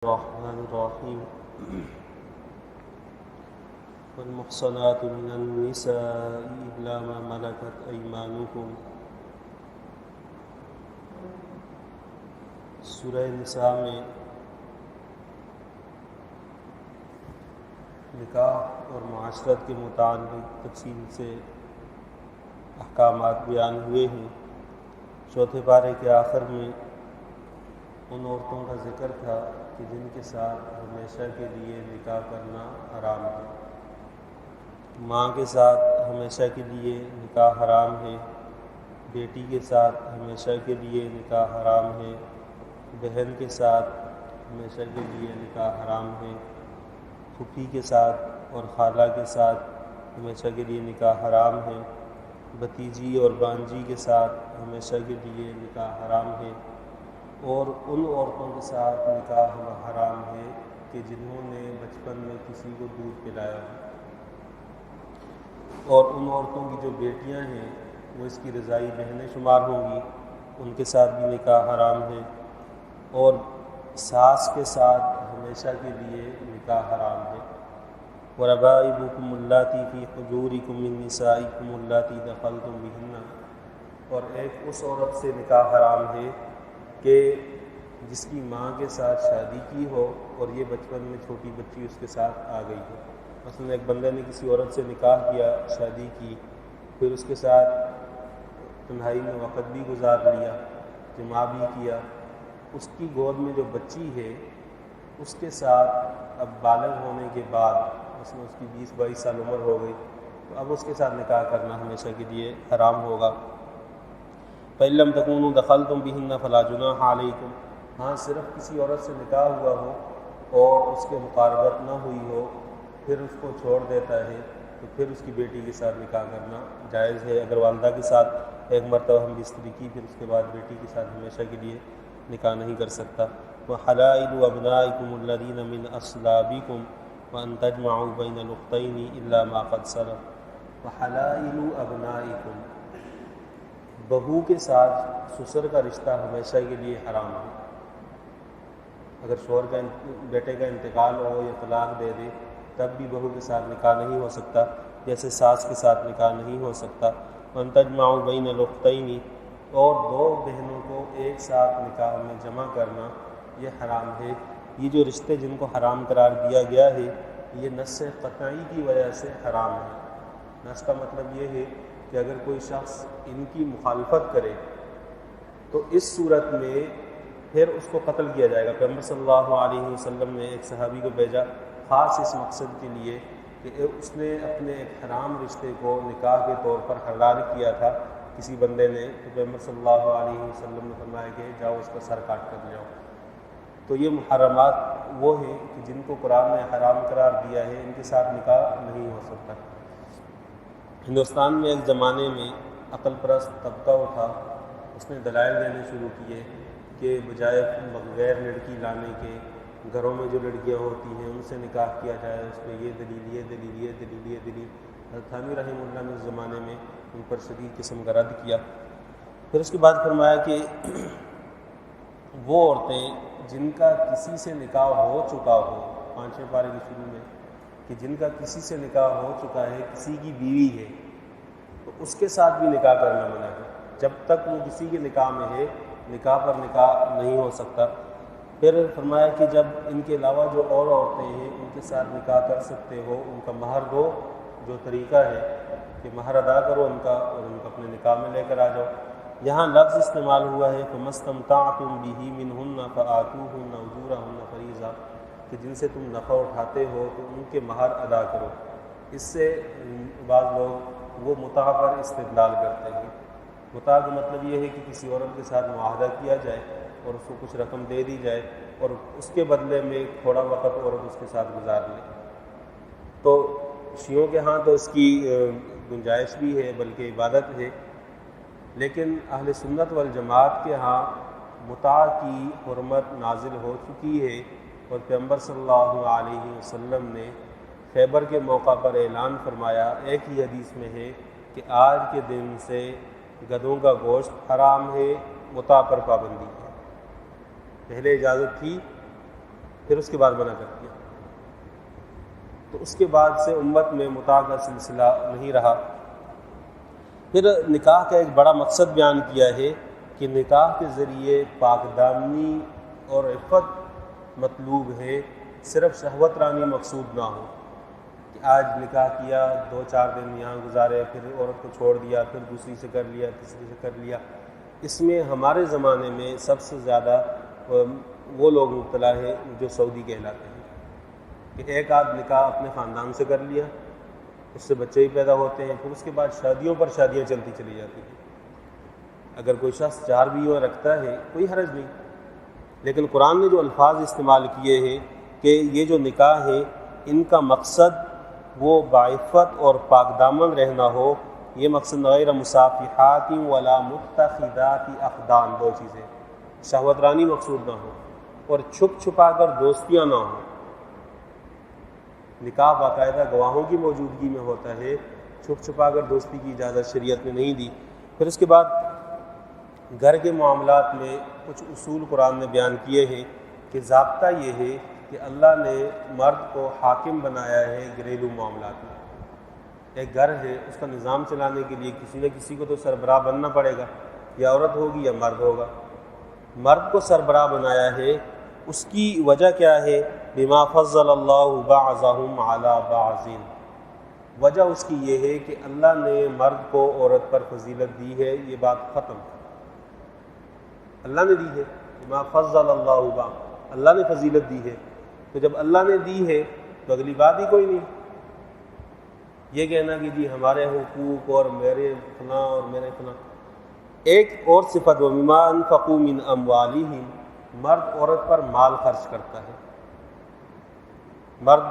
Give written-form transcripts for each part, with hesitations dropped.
الرحمن الرحیم والمحصنات من النساء إلا ما ملكت أيمانكم سورہ نساء میں نکاح اور معاشرت کے متعلق تفصیل سے احکامات بیان ہوئے ہیں۔ چوتھے پارے کے آخر میں ان عورتوں کا ذکر تھا کہ جن کے ساتھ ہمیشہ کے لیے نکاح کرنا حرام ہے۔ ماں کے ساتھ ہمیشہ کے لیے نکاح حرام ہے، بیٹی کے ساتھ ہمیشہ کے لیے نکاح حرام ہے، بہن کے ساتھ ہمیشہ کے لیے نکاح حرام ہے، پھوپھی کے ساتھ اور خالہ کے ساتھ ہمیشہ کے لیے نکاح حرام ہے، بھتیجی اور بانجی کے ساتھ ہمیشہ کے لیے نکاح حرام ہے، اور ان عورتوں کے ساتھ نکاح حرام ہے کہ جنہوں نے بچپن میں کسی کو دودھ پلایا ہے، اور ان عورتوں کی جو بیٹیاں ہیں وہ اس کی رضائی بہنیں شمار ہوں گی، ان کے ساتھ بھی نکاح حرام ہے، اور ساس کے ساتھ ہمیشہ کے لیے نکاح حرام ہے۔ وَرَبَائِبُكُمُ اللَّاتِي فِي حُجُورِكُم مِّن نِّسَائِكُمُ اللَّاتِي دَخَلْتُم بِهِنَّ، اور ایک اس عورت سے نکاح حرام ہے کہ جس کی ماں کے ساتھ شادی کی ہو اور یہ بچپن میں چھوٹی بچی اس کے ساتھ آ گئی ہے۔ مثلا ایک بندے نے کسی عورت سے نکاح کیا، شادی کی، پھر اس کے ساتھ تنہائی میں وقت بھی گزار لیا، جماع بھی کیا، اس کی گود میں جو بچی ہے اس کے ساتھ اب بالغ ہونے کے بعد مثلا اس کی 20-22 سال عمر ہو گئی تو اب اس کے ساتھ نکاح کرنا ہمیشہ کے لیے حرام ہوگا۔ فَإِن لَّمْ تَكُونُوا دَخَلْتُم بِهِنَّ فَلَا جُنَاحَ عَلَيْكُمْ، ہاں صرف کسی عورت سے نکاح ہوا ہو اور اس کے مقاربت نہ ہوئی ہو، پھر اس کو چھوڑ دیتا ہے تو پھر اس کی بیٹی کے ساتھ نکاح کرنا جائز ہے۔ اگر والدہ کے ساتھ ایک مرتبہ ہم بستری کی پھر اس کے بعد بیٹی کے ساتھ ہمیشہ کے لیے نکاح نہیں کر سکتا۔ وَحَلَائِلُ أَبْنَائِكُمُ الَّذِينَ مِنْ أَصْلَابِكُمْ وَأَن تَجْمَعُوا بَيْنَ الْأُخْتَيْنِ إِلَّا مَا قَدْ سَلَفَ۔ وَحَلَائِلُ أَبْنَائِكُمْ، بہو کے ساتھ سسر کا رشتہ ہمیشہ کے لیے حرام ہے۔ اگر شوہر کا بیٹے کا انتقال ہو یا طلاق دے دے تب بھی بہو کے ساتھ نکاح نہیں ہو سکتا، جیسے ساس کے ساتھ نکاح نہیں ہو سکتا۔ وَأَن تَجْمَعُوا بَيْنَ الْأُخْتَيْنِ، اور دو بہنوں کو ایک ساتھ نکاح میں جمع کرنا یہ حرام ہے۔ یہ جو رشتے جن کو حرام قرار دیا گیا ہے یہ نص قطعی کی وجہ سے حرام ہے۔ نص کا مطلب یہ ہے کہ اگر کوئی شخص ان کی مخالفت کرے تو اس صورت میں پھر اس کو قتل کیا جائے گا۔ پیغمبر صلی اللہ علیہ وسلم نے ایک صحابی کو بھیجا خاص اس مقصد کے لیے کہ اس نے اپنے ایک حرام رشتے کو نکاح کے طور پر حلال کیا تھا کسی بندے نے، تو پیغمبر صلی اللہ علیہ وسلم نے فرمایا کہ جاؤ اس کا سر کاٹ کر جاؤ۔ تو یہ محرمات وہ ہیں کہ جن کو قرآن نے حرام قرار دیا ہے، ان کے ساتھ نکاح نہیں ہو سکتا۔ ہندوستان میں ایک زمانے میں عقل پرست طبقہ اٹھا، اس نے دلائل دینے شروع کیے کہ بجائے غیر لڑکی لانے کے گھروں میں جو لڑکیاں ہوتی ہیں ان سے نکاح کیا جائے، اس پہ یہ دلیل یہ دلیل یہ دلیل یہ دلیل۔ حضرت تھانوی رحمہ اللہ نے اس زمانے میں ان پر شدید قسم کا رد کیا۔ پھر اس کے بعد فرمایا کہ وہ عورتیں جن کا کسی سے نکاح ہو چکا ہو، 5ویں پارے کے شروع میں، کہ جن کا کسی سے نکاح ہو چکا ہے، کسی کی بیوی ہے، تو اس کے ساتھ بھی نکاح کرنا منع ہے۔ جب تک وہ کسی کے نکاح میں ہے نکاح پر نکاح نہیں ہو سکتا۔ پھر فرمایا کہ جب ان کے علاوہ جو اور عورتیں ہیں ان کے ساتھ نکاح کر سکتے ہو، ان کا مہر دو، جو طریقہ ہے کہ مہر ادا کرو ان کا اور ان کو اپنے نکاح میں لے کر آ جاؤ۔ یہاں لفظ استعمال ہوا ہے فَمَسْتَمْتَعْتُمْ بِهِ مِنْهُنَّ فَآتُوهُنَّ أُجُورَهُنَّ فَرِيضَةً، کہ جن سے تم نفع اٹھاتے ہو تو ان کے مہر ادا کرو۔ اس سے بعض لوگ وہ متاع پر استدلال کرتے ہیں۔ متاع کا مطلب یہ ہے کہ کسی عورت کے ساتھ معاہدہ کیا جائے اور اس کو کچھ رقم دے دی جائے اور اس کے بدلے میں تھوڑا وقت عورت اس کے ساتھ گزار لے۔ تو شیعوں کے ہاں تو اس کی گنجائش بھی ہے بلکہ عبادت ہے، لیکن اہل سنت والجماعت کے ہاں متاع کی حرمت نازل ہو چکی ہے، اور پیغمبر صلی اللہ علیہ وسلم نے خیبر کے موقع پر اعلان فرمایا، ایک ہی حدیث میں ہے کہ آج کے دن سے گدھوں کا گوشت حرام ہے، متاع پر پابندی ہے۔ پہلے اجازت تھی پھر اس کے بعد منع کر دیا. تو اس کے بعد سے امت میں متاع کا سلسلہ نہیں رہا. پھر نکاح کا ایک بڑا مقصد بیان کیا ہے کہ نکاح کے ذریعے پاک دامنی اور عفت مطلوب ہے، صرف شہوت رانی مقصود نہ ہو کہ آج نکاح کیا 2-4 دن یہاں گزارے، پھر عورت کو چھوڑ دیا، پھر دوسری سے کر لیا، تیسری سے کر لیا. اس میں ہمارے زمانے میں سب سے زیادہ وہ لوگ مبتلا ہیں جو سعودی کہلاتے ہیں کہ ایک آدھ نکاح اپنے خاندان سے کر لیا، اس سے بچے ہی پیدا ہوتے ہیں، پھر اس کے بعد شادیوں پر شادیاں چلتی چلی جاتی ہیں. اگر کوئی شخص 4 بیویاں رکھتا ہے کوئی حرج نہیں، لیکن قرآن نے جو الفاظ استعمال کیے ہیں کہ یہ جو نکاح ہے ان کا مقصد وہ باعفت اور پاک دامن رہنا ہو، یہ مقصد غیر مصافحات ولا متخذات اخدان، 2 چیزیں، شہوت رانی مقصود نہ ہو اور چھپ چھپا کر دوستیاں نہ ہوں. نکاح باقاعدہ گواہوں کی موجودگی میں ہوتا ہے، چھپ چھپا کر دوستی کی اجازت شریعت نے نہیں دی. پھر اس کے بعد گھر کے معاملات میں کچھ اصول قرآن نے بیان کیے ہیں کہ ضابطہ یہ ہے کہ اللہ نے مرد کو حاکم بنایا ہے گھریلو معاملات میں. ایک گھر ہے، اس کا نظام چلانے کے لیے کسی نہ کسی کو تو سربراہ بننا پڑے گا، یا عورت ہوگی یا مرد ہوگا. مرد کو سربراہ بنایا ہے، اس کی وجہ کیا ہے؟ بما فضل اللہ بعضهم علی بعض، وجہ اس کی یہ ہے کہ اللہ نے مرد کو عورت پر فضیلت دی ہے. یہ بات ختم، اللہ نے دی ہے. بما فضل اللہ بعض، اللہ نے فضیلت دی ہے. تو جب اللہ نے دی ہے تو اگلی بات ہی کوئی نہیں. یہ کہنا کہ جی ہمارے حقوق اور میرے فلاں اور میرے فلاں. ایک اور صفت وَمِمَا أَنفَقُوا مِنْ أَمْوَالِهِمْ، مرد عورت پر مال خرچ کرتا ہے. مرد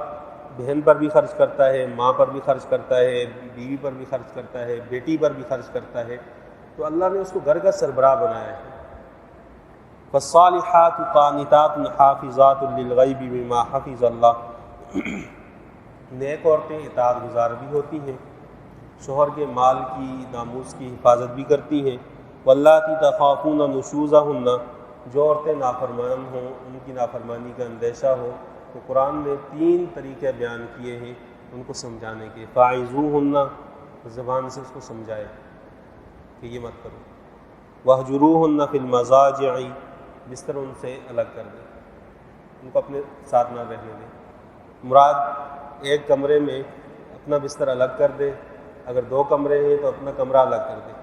بہن پر بھی خرچ کرتا ہے، ماں پر بھی خرچ کرتا ہے، بیوی پر بھی خرچ کرتا ہے، بیٹی پر بھی خرچ کرتا ہے. تو اللہ نے اس کو گھر کا سربراہ بنایا ہے. فَالصَّالِحَاتُ قَانِتَاتٌ حَافِظَاتٌ لِلْغَيْبِ بِمَا حَفِظَ اللَّهُ، نیک عورتیں اطاعت گزار بھی ہوتی ہیں، شوہر کے مال کی ناموس کی حفاظت بھی کرتی ہیں. وَاللَّاتِي تَخَافُونَ نُشُوزَهُنَّ، جو عورتیں نافرمان ہوں، ان کی نافرمانی کا اندیشہ ہو، تو قرآن نے 3 طریقے بیان کیے ہیں ان کو سمجھانے کے. فَاعِظُوهُنَّ، زبان سے اس کو سمجھائے کہ یہ مت کرو. وَاهْجُرُوهُنَّ فِي الْمَضَاجِعِ، بستر ان سے الگ کر دیں، ان کو اپنے ساتھ نہ رہنے دیں. مراد ایک کمرے میں اپنا بستر الگ کر دے، اگر 2 کمرے ہیں تو اپنا کمرہ الگ کر دے.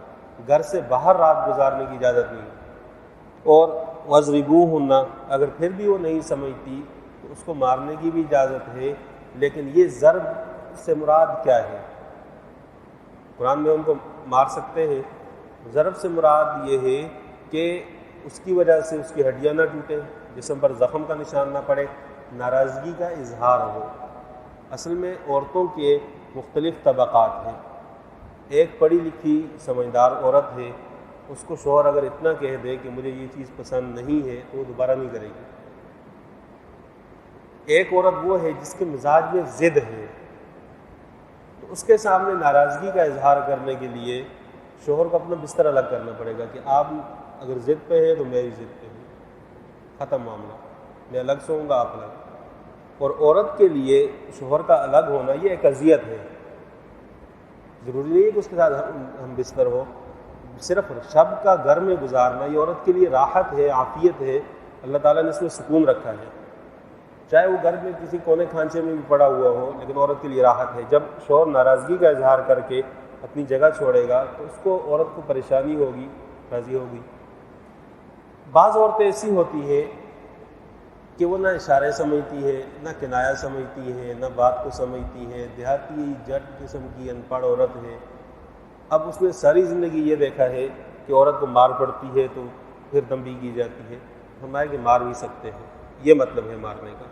گھر سے باہر رات گزارنے کی اجازت نہیں. اور وَاضْرِبُوهُنَّ، اگر پھر بھی وہ نہیں سمجھتی تو اس کو مارنے کی بھی اجازت ہے. لیکن یہ ضرب سے مراد کیا ہے؟ قرآن میں ان کو مار سکتے ہیں، ضرب سے مراد یہ ہے کہ اس کی وجہ سے اس کی ہڈیاں نہ ٹوٹیں، جسم پر زخم کا نشان نہ پڑے، ناراضگی کا اظہار ہو. اصل میں عورتوں کے مختلف طبقات ہیں. ایک پڑھی لکھی سمجھدار عورت ہے، اس کو شوہر اگر اتنا کہہ دے کہ مجھے یہ چیز پسند نہیں ہے تو وہ دوبارہ نہیں کرے گی. ایک عورت وہ ہے جس کے مزاج میں ضد ہے، تو اس کے سامنے ناراضگی کا اظہار کرنے کے لیے شوہر کو اپنا بستر الگ کرنا پڑے گا کہ آپ اگر ضد پہ ہیں تو میں بھی ضد پہ ہوں، ختم معاملہ، میں الگ سوؤں گا آپ الگ. اور عورت کے لیے شوہر کا الگ ہونا یہ ایک اذیت ہے. ضروری نہیں ہے کہ اس کے ساتھ ہم بستر ہو، صرف شب کا گھر میں گزارنا یہ عورت کے لیے راحت ہے، عافیت ہے. اللہ تعالیٰ نے اس میں سکون رکھا ہے، چاہے وہ گھر میں کسی کونے کھانچے میں بھی پڑا ہوا ہو، لیکن عورت کے لیے راحت ہے. جب شوہر ناراضگی کا اظہار کر کے اپنی جگہ چھوڑے گا تو اس کو عورت کو پریشانی ہوگی، راضی ہوگی. بعض عورتیں ایسی ہوتی ہیں کہ وہ نہ اشارے سمجھتی ہے، نہ کنایا سمجھتی ہے، نہ بات کو سمجھتی ہے، دیہاتی جٹ قسم کی ان پڑھ عورت ہے. اب اس نے ساری زندگی یہ دیکھا ہے کہ عورت کو مار پڑتی ہے تو پھر تنبیہ کی جاتی ہے. ہمارے کہ مار بھی سکتے ہیں، یہ مطلب ہے مارنے کا.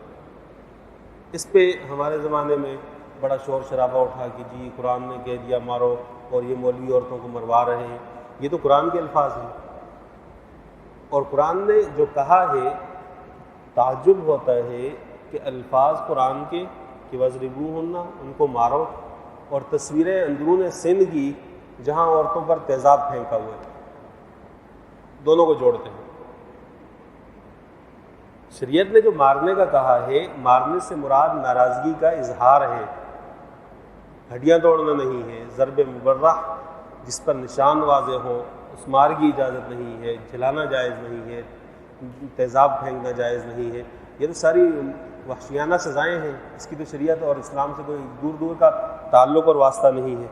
اس پہ ہمارے زمانے میں بڑا شور شرابہ اٹھا کہ جی قرآن نے کہہ دیا مارو اور یہ مولوی عورتوں کو مروا رہے ہیں. یہ تو قرآن کے الفاظ ہیں، اور قرآن نے جو کہا ہے تعجب ہوتا ہے کہ الفاظ قرآن کے کہ وَاضْرِبُوهُنَّ، ان کو مارو، اور تصویریں اندرون سندھ کی جہاں عورتوں پر تیزاب پھینکا ہوا ہے، دونوں کو جوڑتے ہیں. شریعت نے جو مارنے کا کہا ہے، مارنے سے مراد ناراضگی کا اظہار ہے، ہڈیاں توڑنا نہیں ہے، ضرب مبرح جس پر نشان واضح ہوں اس مار کی اجازت نہیں ہے، جلانا جائز نہیں ہے، تیزاب پھینکنا جائز نہیں ہے۔ یہ تو ساری وحشیانہ سزائیں ہیں، اس کی تو شریعت اور اسلام سے کوئی دور دور کا تعلق اور واسطہ نہیں ہے۔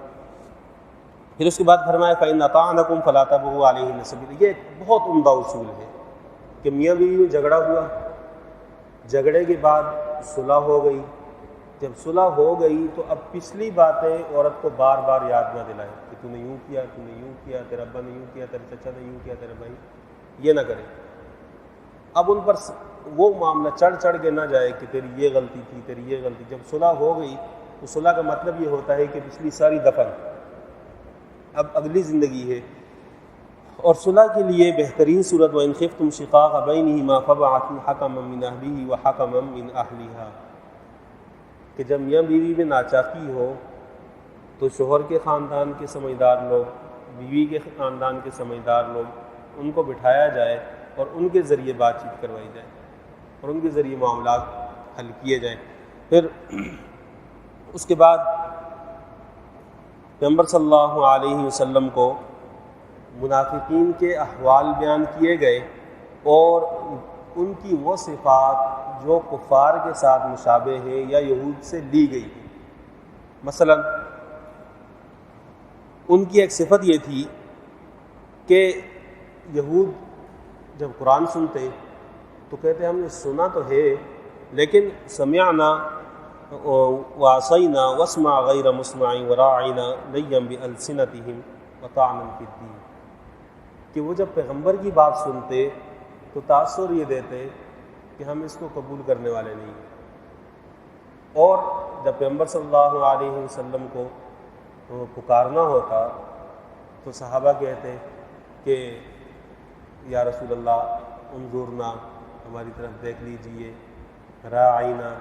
پھر اس کے بعد فرمایا فَإِنْ أَطَعْنَكُمْ فَلَا تَبْغُوا عَلَيْهِنَّ سَبِيلًا۔ یہ ایک بہت عمدہ اصول ہے کہ میاں بیوی میں جھگڑا ہوا، جھگڑے کے بعد صلح ہو گئی، جب صلح ہو گئی تو اب پچھلی باتیں عورت کو بار بار یاد نہ دلائیں کہ تو نے یوں کیا، تو نے یوں کیا، تیرا ابا نے یوں کیا، تیرے چچا نے یوں کیا، تیرے بھائی، یہ نہ کرے۔ اب ان پر وہ معاملہ چڑھ کے نہ جائے کہ تیری یہ غلطی تھی، تیری یہ غلطی۔ جب صلح ہو گئی تو صلح کا مطلب یہ ہوتا ہے کہ پچھلی ساری دفن، اب اگلی زندگی ہے۔ اور صلح کے لیے بہترین صورت وَإِنْ خِفْتُمْ شِقَاقَ بَيْنِهِمَا فَابْعَثُوا حَكَمًا مِّنْ أَهْلِهِ وَحَكَمًا مِّنْ أَهْلِهَا، کہ جب میاں بیوی میں ناچاکی ہو تو شوہر کے خاندان کے سمجھدار لوگ، بیوی کے خاندان کے سمجھدار لوگ، ان کو بٹھایا جائے اور ان کے ذریعے بات چیت کروائی جائے اور ان کے ذریعے معاملات حل کیے جائیں۔ پھر اس کے بعد پیغمبر صلی اللہ علیہ وسلم کو منافقین کے احوال بیان کیے گئے اور ان کی وہ صفات جو کفار کے ساتھ مشابہ ہے یا یہود سے لی گئی ہے۔ مثلا ان کی ایک صفت یہ تھی کہ یہود جب قرآن سنتے تو کہتے ہم نے سنا تو ہے لیکن سمعنا وعصینا واسمع غیر مسمع وراعنا لیا بألسنتهم وطعنا فی الدین، کہ وہ جب پیغمبر کی بات سنتے تو تاثر یہ دیتے کہ ہم اس کو قبول کرنے والے نہیں ہیں، اور جب پیغمبر صلی اللہ علیہ وسلم کو پکارنا ہوتا تو صحابہ کہتے کہ یا رسول اللہ انظرنا، ہماری طرف دیکھ لیجئے، راعینا،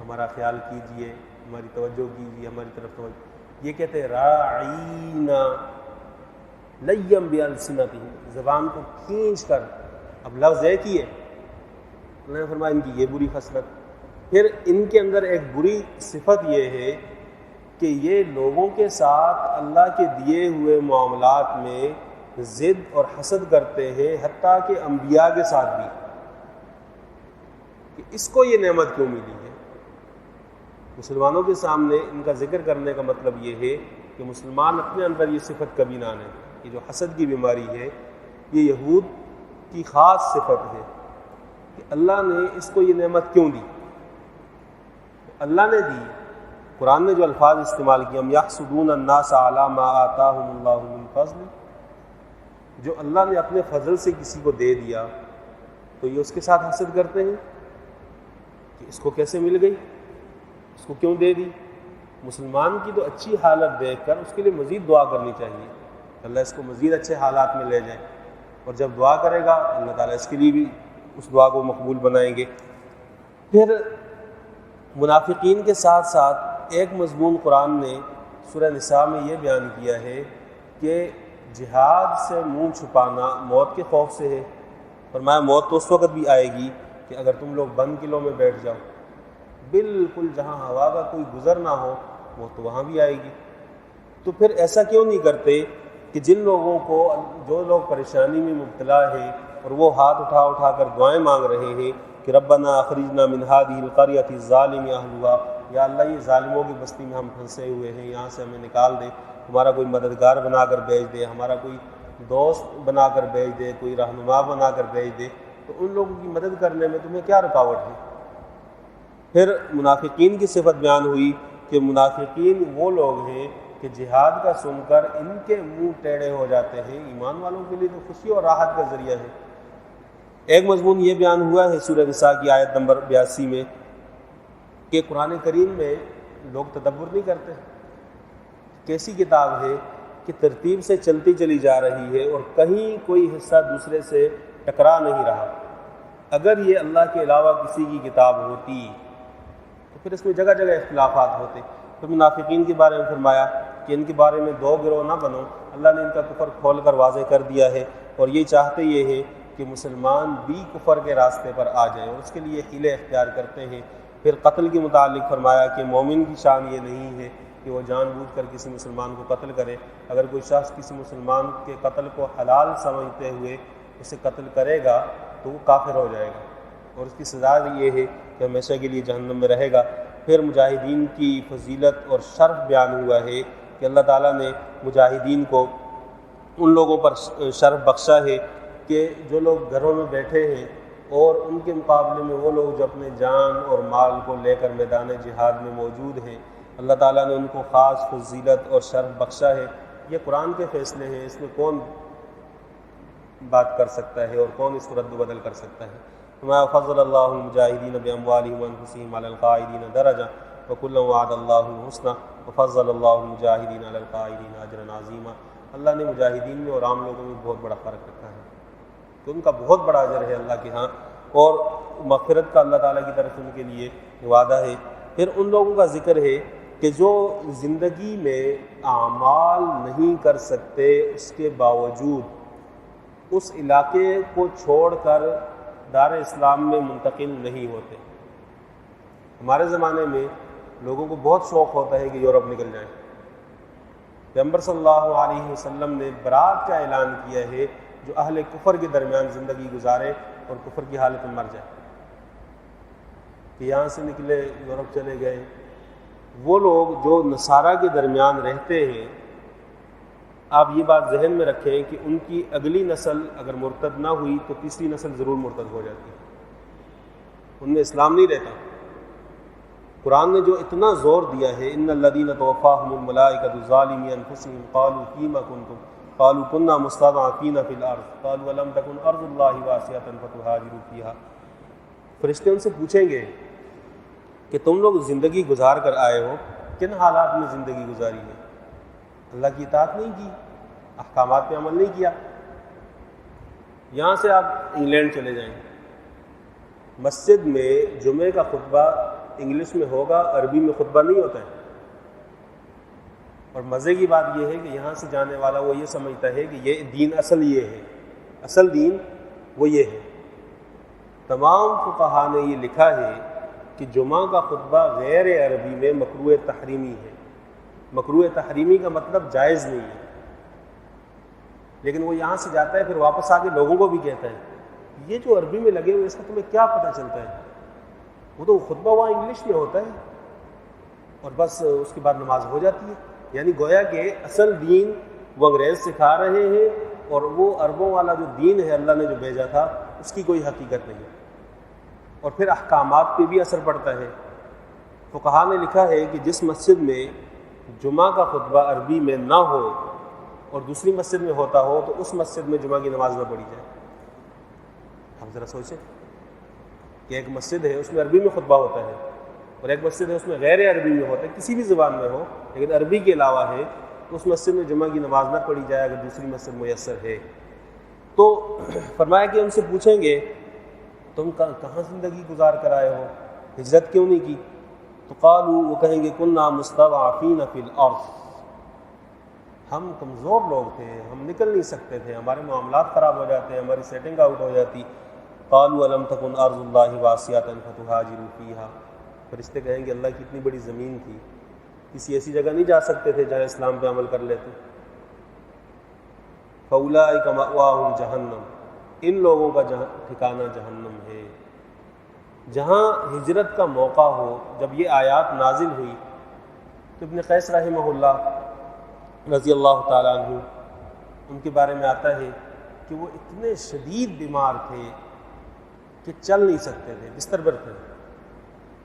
ہمارا خیال کیجئے، ہماری توجہ کیجئے، ہماری طرف توجہ۔ یہ کہتے راعینا لیم بألسنتہم، زبان کو کھینچ کر، اب لفظ ایک ہی ہے، اللہ نے فرمایا ان کی یہ بری خصلت۔ پھر ان کے اندر ایک بری صفت یہ ہے کہ یہ لوگوں کے ساتھ اللہ کے دیے ہوئے معاملات میں ضد اور حسد کرتے ہیں، حتیٰ کہ انبیاء کے ساتھ بھی، کہ اس کو یہ نعمت کیوں ملی ہے۔ مسلمانوں کے سامنے ان کا ذکر کرنے کا مطلب یہ ہے کہ مسلمان اپنے اندر یہ صفت کبھی نہ آنے، یہ جو حسد کی بیماری ہے یہ یہود کی خاص صفت ہے کہ اللہ نے اس کو یہ نعمت کیوں دی۔ اللہ نے دی، قرآن نے جو الفاظ استعمال کیے، ہم یحسدون الناس علی ما آتاہم اللہ من فضل، جو اللہ نے اپنے فضل سے کسی کو دے دیا تو یہ اس کے ساتھ حسد کرتے ہیں کہ اس کو کیسے مل گئی، اس کو کیوں دے دی۔ مسلمان کی تو اچھی حالت دیکھ کر اس کے لیے مزید دعا کرنی چاہیے، اللہ اس کو مزید اچھے حالات میں لے جائے، اور جب دعا کرے گا اللہ تعالیٰ اس کے لیے بھی اس دعا کو مقبول بنائیں گے۔ پھر منافقین کے ساتھ ساتھ ایک مضمون قرآن نے سورہ نساء میں یہ بیان کیا ہے کہ جہاد سے منہ چھپانا موت کے خوف سے ہے۔ فرمایا موت تو اس وقت بھی آئے گی کہ اگر تم لوگ بند قلعوں میں بیٹھ جاؤ، بالکل جہاں ہوا کا کوئی گزر نہ ہو، وہ تو وہاں بھی آئے گی۔ تو پھر ایسا کیوں نہیں کرتے کہ جن لوگوں کو، جو لوگ پریشانی میں مبتلا ہیں اور وہ ہاتھ اٹھا کر دعائیں مانگ رہے ہیں کہ ربنا اخرجنا من هذه القرية الظالم اهلها، یا اللہ یہ ظالموں کی بستی میں ہم پھنسے ہوئے ہیں، یہاں سے ہمیں نکال دے، ہمارا کوئی مددگار بنا کر بھیج دے، ہمارا کوئی دوست بنا کر بھیج دے، کوئی رہنما بنا کر بھیج دے، تو ان لوگوں کی مدد کرنے میں تمہیں کیا رکاوٹ ہے۔ پھر منافقین کی صفت بیان ہوئی کہ منافقین وہ لوگ ہیں کہ جہاد کا سن کر ان کے منہ ٹیڑھے ہو جاتے ہیں، ایمان والوں کے لیے تو خوشی اور راحت کا ذریعہ ہے۔ ایک مضمون یہ بیان ہوا ہے سورہ نساء کی آیت نمبر 82 میں کہ قرآن کریم میں لوگ تدبر نہیں کرتے، کیسی کتاب ہے کہ ترتیب سے چلتی چلی جا رہی ہے اور کہیں کوئی حصہ دوسرے سے ٹکرا نہیں رہا۔ اگر یہ اللہ کے علاوہ کسی کی کتاب ہوتی تو پھر اس میں جگہ جگہ اختلافات ہوتے۔ پھر منافقین کے بارے میں فرمایا کہ ان کے بارے میں دو گروہ نہ بنو، اللہ نے ان کا کفر کھول کر واضح کر دیا ہے، اور یہ چاہتے یہ ہے کہ مسلمان بھی کفر کے راستے پر آ جائیں، اور اس کے لیے حیلے اختیار کرتے ہیں۔ پھر قتل کے متعلق فرمایا کہ مومن کی شان یہ نہیں ہے کہ وہ جان بوجھ کر کسی مسلمان کو قتل کرے۔ اگر کوئی شخص کسی مسلمان کے قتل کو حلال سمجھتے ہوئے اسے قتل کرے گا تو وہ کافر ہو جائے گا، اور اس کی سزا یہ ہے کہ ہمیشہ کے لیے جہنم میں رہے گا۔ پھر مجاہدین کی فضیلت اور شرف بیان ہوا ہے کہ اللہ تعالیٰ نے مجاہدین کو ان لوگوں پر شرف بخشا ہے کہ جو لوگ گھروں میں بیٹھے ہیں، اور ان کے مقابلے میں وہ لوگ جو اپنے جان اور مال کو لے کر میدان جہاد میں موجود ہیں، اللہ تعالیٰ نے ان کو خاص فضیلت اور شرف بخشا ہے۔ یہ قرآن کے فیصلے ہیں، اس میں کون بات کر سکتا ہے اور کون اس کو رد و بدل کر سکتا ہے؟ فرمایا فضل اللہ المجاہدین باموالہم وانفسہم علی القاعدین درجہ وکلا وعد اللہ الحسنی وفضل اللہ المجاہدین علی القاعدین اجرا عظیما۔ اللہ نے مجاہدین میں اور عام لوگوں میں بہت بڑا فرق رکھا ہے، تو ان کا بہت بڑا اجر ہے اللہ کے ہاں، اور مغفرت کا اللہ تعالیٰ کی طرف ان کے لیے وعدہ ہے۔ پھر ان لوگوں کا ذکر ہے کہ جو زندگی میں اعمال نہیں کر سکتے، اس کے باوجود اس علاقے کو چھوڑ کر دار اسلام میں منتقل نہیں ہوتے۔ ہمارے زمانے میں لوگوں کو بہت شوق ہوتا ہے کہ یورپ نکل جائیں۔ پیغمبر صلی اللہ علیہ وسلم نے برات کا اعلان کیا ہے جو اہل کفر کے درمیان زندگی گزارے اور کفر کی حالت میں مر جائے، کہ یہاں سے نکلے یورپ چلے گئے۔ وہ لوگ جو نصارہ کے درمیان رہتے ہیں، آپ یہ بات ذہن میں رکھیں کہ ان کی اگلی نسل اگر مرتد نہ ہوئی تو تیسری نسل ضرور مرتد ہو جاتی ہے، ان میں اسلام نہیں رہتا۔ قرآن نے جو اتنا زور دیا ہے، ان الذین توفاہم الملائکۃ ظالمی انفسہم قالوا فیما کنتم قالوا کنا مستضعفین فی الارض قالوا الم تکن ارض اللہ واسعۃ فتہاجروا فیہا۔ فرشتے ان سے پوچھیں گے کہ تم لوگ زندگی گزار کر آئے ہو، کن حالات میں زندگی گزاری ہے؟ اللہ کی اطاعت نہیں کی، احکامات پہ عمل نہیں کیا۔ یہاں سے آپ انگلینڈ چلے جائیں، مسجد میں جمعے کا خطبہ انگلش میں ہوگا، عربی میں خطبہ نہیں ہوتا ہے۔ اور مزے کی بات یہ ہے کہ یہاں سے جانے والا وہ یہ سمجھتا ہے کہ یہ دین اصل یہ ہے، اصل دین وہ یہ ہے۔ تمام فقہا نے یہ لکھا ہے کہ جمعہ کا خطبہ غیر عربی میں مکروہ تحریمی ہے۔ مکروہ تحریمی کا مطلب جائز نہیں ہے، لیکن وہ یہاں سے جاتا ہے، پھر واپس آ کے لوگوں کو بھی کہتا ہے یہ جو عربی میں لگے ہوئے اس کا تمہیں کیا پتہ چلتا ہے؟ وہ تو خطبہ وہاں انگلش میں ہوتا ہے، اور بس اس کے بعد نماز ہو جاتی ہے۔ یعنی گویا کہ اصل دین وہ انگریز سکھا رہے ہیں، اور وہ عربوں والا جو دین ہے اللہ نے جو بھیجا تھا اس کی کوئی حقیقت نہیں۔ اور پھر احکامات پہ بھی اثر پڑتا ہے۔ فقہا نے لکھا ہے کہ جس مسجد میں جمعہ کا خطبہ عربی میں نہ ہو اور دوسری مسجد میں ہوتا ہو تو اس مسجد میں جمعہ کی نماز نہ پڑھی جائے۔ آپ ذرا سوچیں کہ ایک مسجد ہے اس میں عربی میں خطبہ ہوتا ہے، اور ایک مسجد ہے اس میں غیر عربی میں ہوتا ہے، کسی بھی زبان میں ہو لیکن عربی کے علاوہ ہے، تو اس مسجد میں جمعہ کی نماز نہ پڑھی جائے اگر دوسری مسجد میسر ہے۔ تو فرمایا کہ ان سے پوچھیں گے تم کہاں زندگی گزار کر آئے ہو، ہجرت کیوں نہیں کی؟ تو قالوا، وہ کہیں گے کنا مستضعفین فی الارض، ہم کمزور لوگ تھے، ہم نکل نہیں سکتے تھے، ہمارے معاملات خراب ہو جاتے، ہماری سیٹنگ آؤٹ ہو جاتی۔ قالوا الم تکن ارض اللہ واسعۃ فتہاجروا فیہا، فرشتے کہیں گے اللہ کی اتنی بڑی زمین تھی، کسی ایسی جگہ نہیں جا سکتے تھے جہاں اسلام پہ عمل کر لیتے؟ فاولئک مأواہم جہنم، ان لوگوں کا ٹھکانہ جہنم ہے۔ جہاں ہجرت کا موقع ہو، جب یہ آیات نازل ہوئی تو ابن قیس رحمہ اللہ رضی اللہ تعالیٰ عنہ، ان کے بارے میں آتا ہے کہ وہ اتنے شدید بیمار تھے کہ چل نہیں سکتے تھے، بستر پر تھے۔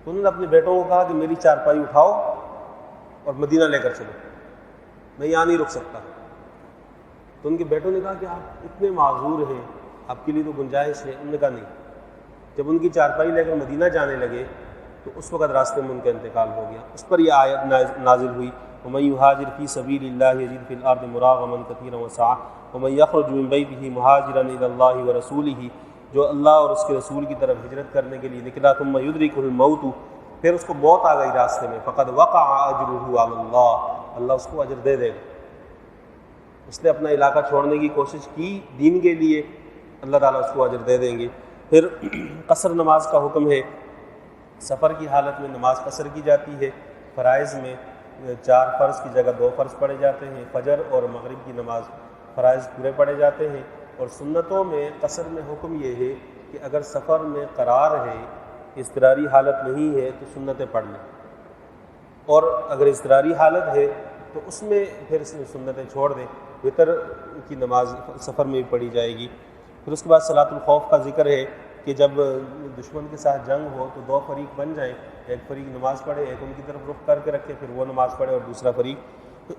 تو انہوں نے اپنے بیٹوں کو کہا کہ میری چارپائی اٹھاؤ اور مدینہ لے کر چلو، میں یہاں نہیں رک سکتا۔ تو ان کے بیٹوں نے کہا کہ آپ اتنے معذور ہیں، آپ کے لیے تو گنجائش ہے۔ انہوں نے کہا نہیں۔ جب ان کی چارپائی لے کر مدینہ جانے لگے تو اس وقت راستے میں ان کا انتقال ہو گیا۔ اس پر یہ آیت نازل ہوئی وَمَن يُهَاجِرْ فِي سَبِيلِ اللَّهِ يَجِدْ فِي الْأَرْضِ مُرَاغَمًا كَثِيرًا وَسَعًا وَمَن يَخْرُجْ مِن بَيْتِهِ مُهَاجِرًا إِلَى اللَّهِ وَرَسُولِهِ، جو اللہ اور اس کے رسول کی طرف ہجرت کرنے کے لیے نکلا، ثُمَّ يُدْرِكُهُ الْمَوْتُ، پھر اس کو موت آ گئی راستے میں، فَقَدْ وَقَعَ أَجْرُهُ عَلَى اللَّهِ، اللہ اس کو اجر دے دے گا۔ اس نے اپنا علاقہ چھوڑنے کی کوشش کی دین کے لیے، اللہ تعالیٰ اس کو اجر دے دیں گے۔ پھر قصر نماز کا حکم ہے، سفر کی حالت میں نماز قصر کی جاتی ہے۔ فرائض میں 4 فرض کی جگہ 2 فرض پڑھے جاتے ہیں، فجر اور مغرب کی نماز فرائض پورے پڑھے جاتے ہیں۔ اور سنتوں میں قصر میں حکم یہ ہے کہ اگر سفر میں قرار ہے، اضطراری حالت نہیں ہے تو سنتیں پڑھ لیں، اور اگر اضطراری حالت ہے تو اس میں پھر سنتیں چھوڑ دیں۔ وتر کی نماز سفر میں بھی پڑھی جائے گی۔ پھر اس کے بعد صلاۃ الخوف کا ذکر ہے کہ جب دشمن کے ساتھ جنگ ہو تو 2 فریق بن جائیں، ایک فریق نماز پڑھے، ایک ان کی طرف رخ کر کے رکھے، پھر وہ نماز پڑھے اور دوسرا فریق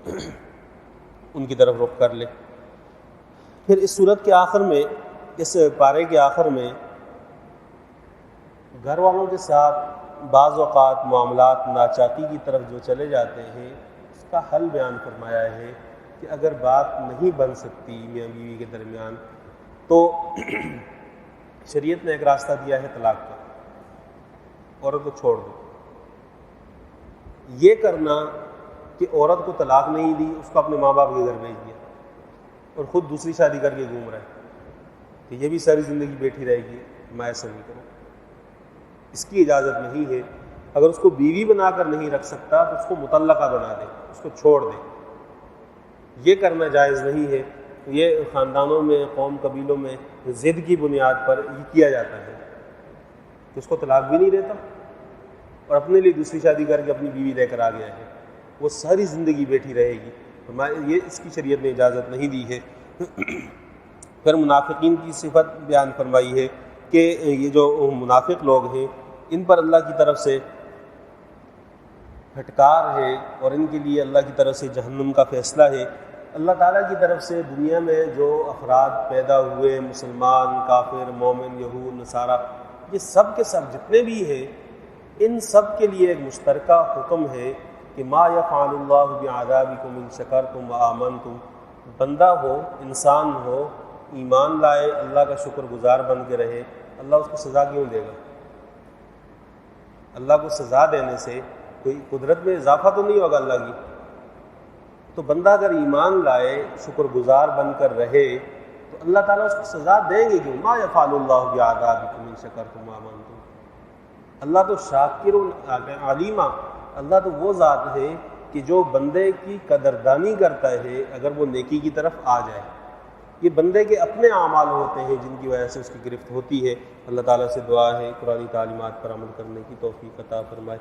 ان کی طرف رخ کر لے۔ پھر اس صورت کے آخر میں، اس پارے کے آخر میں گھر والوں کے ساتھ بعض اوقات معاملات ناچاکی کی طرف جو چلے جاتے ہیں، اس کا حل بیان فرمایا ہے کہ اگر بات نہیں بن سکتی میاں بیوی کے درمیان تو شریعت نے ایک راستہ دیا ہے طلاق کا، عورت کو چھوڑ دو۔ یہ کرنا کہ عورت کو طلاق نہیں دی، اس کو اپنے ماں باپ کے گھر بھیج دیا اور خود دوسری شادی کر کے گھوم رہا ہے کہ یہ بھی ساری زندگی بیٹھی رہے گی، میں ایسا نہیں کروں، اس کی اجازت نہیں ہے۔ اگر اس کو بیوی بنا کر نہیں رکھ سکتا تو اس کو مطلقہ بنا دے، اس کو چھوڑ دے، یہ کرنا جائز نہیں ہے۔ یہ خاندانوں میں، قوم قبیلوں میں ضد کی بنیاد پر یہ کیا جاتا ہے کہ اس کو طلاق بھی نہیں دیتا اور اپنے لیے دوسری شادی کر کے اپنی بیوی لے کر آ گیا ہے، وہ ساری زندگی بیٹھی رہے گی، یہ اس کی شریعت نے اجازت نہیں دی ہے۔ پھر منافقین کی صفت بیان فرمائی ہے کہ یہ جو منافق لوگ ہیں ان پر اللہ کی طرف سے پھٹکار ہے اور ان کے لیے اللہ کی طرف سے جہنم کا فیصلہ ہے۔ اللہ تعالیٰ کی طرف سے دنیا میں جو افراد پیدا ہوئے، مسلمان، کافر، مومن، یہود، نصارہ، یہ سب کے سب جتنے بھی ہیں، ان سب کے لیے ایک مشترکہ حکم ہے کہ ما یفعل اللہ بعذابکم ان شکرتم وآمنتم۔ بندہ ہو، انسان ہو، ایمان لائے، اللہ کا شکر گزار بن کے رہے، اللہ اس کو سزا کیوں دے گا؟ اللہ کو سزا دینے سے کوئی قدرت میں اضافہ تو نہیں ہوگا اللہ کی؟ تو بندہ اگر ایمان لائے، شکر گزار بن کر رہے تو اللہ تعالیٰ اس کو سزا دیں گے کیوں؟ ما یفعل اللہ بعذابکم ان شکرتم وآمنتم۔ اللہ تو شاکر علیمہ، اللہ تو وہ ذات ہے کہ جو بندے کی قدردانی کرتا ہے اگر وہ نیکی کی طرف آ جائے۔ یہ بندے کے اپنے اعمال ہوتے ہیں جن کی وجہ سے اس کی گرفت ہوتی ہے۔ اللہ تعالیٰ سے دعا ہے قرآنی تعلیمات پر عمل کرنے کی توفیق عطا فرمائے۔